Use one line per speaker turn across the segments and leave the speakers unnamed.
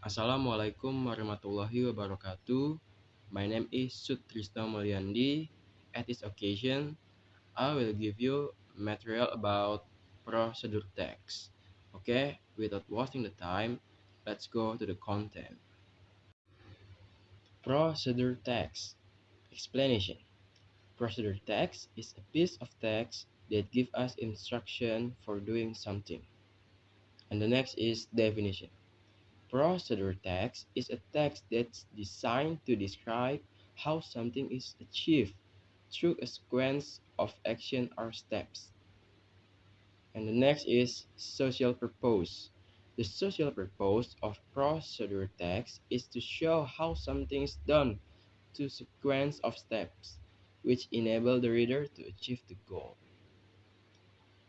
Assalamualaikum warahmatullahi wabarakatuh. My name is Sutrisno Mulyandi. At this occasion, I will give you material about procedure text. Okay, without wasting the time, let's go to the content. Procedure text. Explanation. Procedure text is a piece of text that gives us instruction for doing something. And the next is definition. Procedure text is a text that's designed to describe how something is achieved through a sequence of action or steps. And the next is social purpose. The social purpose of procedure text is to show how something is done through a sequence of steps, which enable the reader to achieve the goal.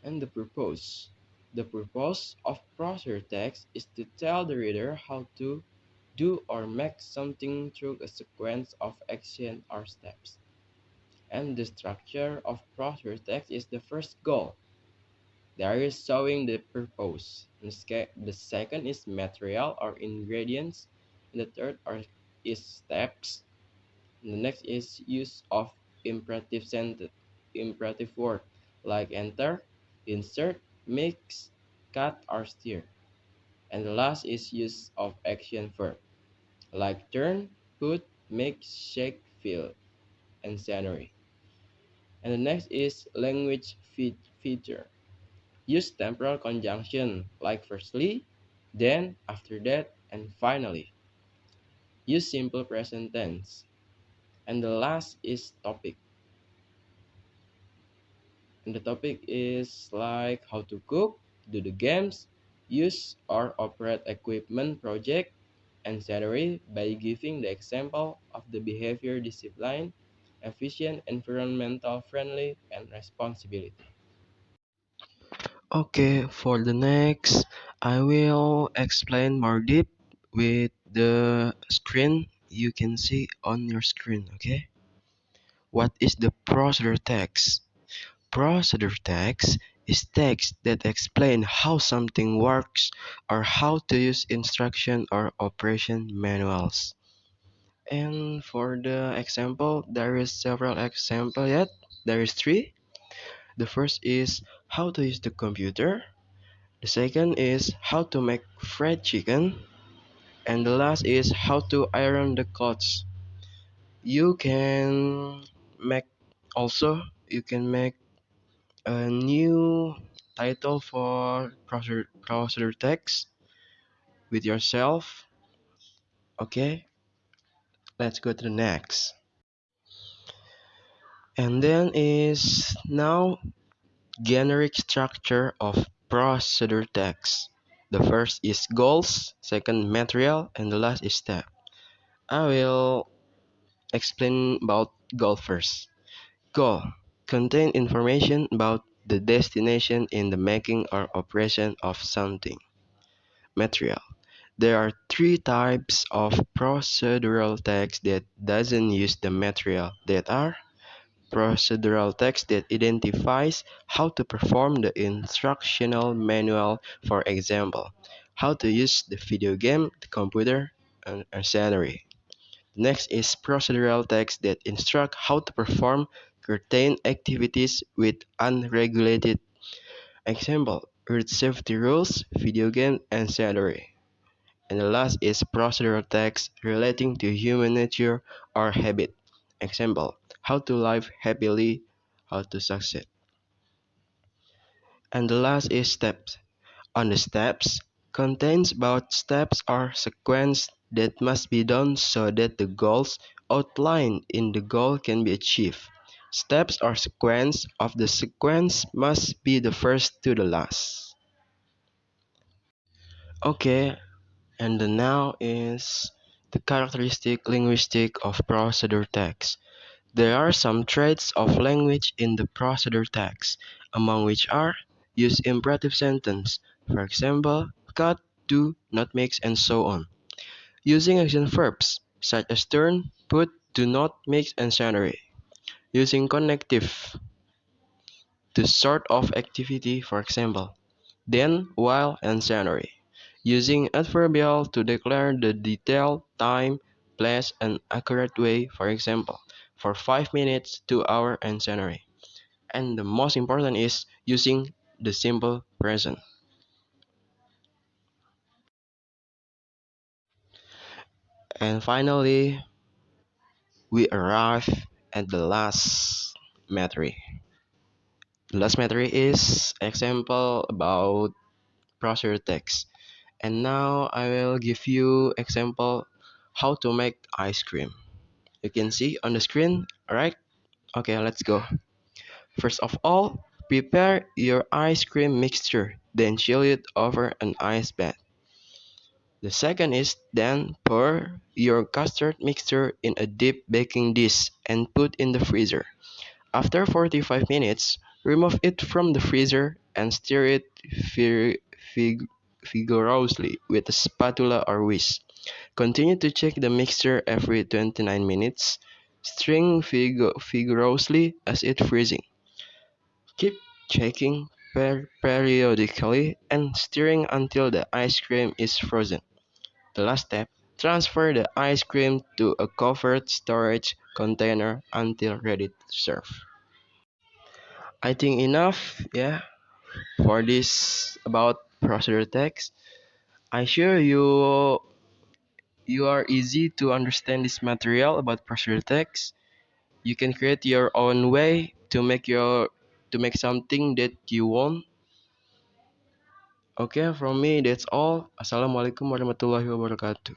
And the purpose. The purpose of procedure text is to tell the reader how to do or make something through a sequence of action or steps. And the structure of procedure text is the first goal. There is showing the purpose. The second is material or ingredients. And the third is steps. And the next is use of imperative word like enter, insert, mix, cut, or stir. And the last is use of action verb like turn, put, make, shake, fill, and scenery. And the next is language feature. Use temporal conjunction like firstly, then, after that, and finally. Use simple present tense. And the last is topic. And the topic is like how to cook, do the games, use or operate equipment project, and scenery by giving the example of the behavior discipline, efficient, environmental friendly, and responsibility.
Okay, for the next, I will explain more deep with the screen you can see on your screen, okay? What is the procedure text? Procedure text is text that explain how something works or how to use instruction or operation manuals. And for the example, there is several example yet. There is three. The first is how to use the computer. The second is how to make fried chicken. And the last is how to iron the clothes. You can make you can make a new title for procedure text with yourself. Okay, let's go to the next. And then is now generic structure of procedure text. The first is goals, second material, and the last is step. I will explain about goal first. Goal contain information about the destination in the making or operation of something. Material. There are three types of procedural text that doesn't use the material that are procedural text that identifies how to perform the instructional manual, for example, how to use the video game, the computer, and scenery. Next is procedural text that instruct how to perform certain activities with unregulated example, road safety rules, video game, and scenery. And the last is procedural text relating to human nature or habit. Example, how to live happily, how to succeed. And the last is steps. On the steps contains about steps or sequence that must be done so that the goals outlined in the goal can be achieved. Steps or sequence of the sequence must be the first to the last. Okay, and the now is the characteristic linguistic of procedure text. There are some traits of language in the procedure text, among which are use imperative sentence, for example, cut, do, not mix, and so on. Using action verbs, such as turn, put, do not mix, and scenery. Using connective to sort of activity, for example, then, while, and scenery. Using adverbial to declare the detail, time, place, and accurate way, for example, for 5 minutes, 2 hours, and scenery. And the most important is using the simple present. And finally, we arrive at the last metric. The last metric is example about procedure text. And now I will give you example how to make ice cream. You can see on the screen, alright? Okay, let's go. First of all, prepare your ice cream mixture, then chill it over an ice bath. The second is then pour your custard mixture in a deep baking dish and put in the freezer. After 45 minutes, remove it from the freezer and stir it vigorously with a spatula or whisk. Continue to check the mixture every 29 minutes, stirring vigorously as it freezing. Keep checking periodically and stirring until the ice cream is frozen. The last step, transfer the ice cream to a covered storage container until ready to serve. I think enough, yeah, for this about procedure text. I sure you are easy to understand this material about procedure text. You can create your own way to make something that you want. Okay, from me that's all. Assalamualaikum warahmatullahi wabarakatuh.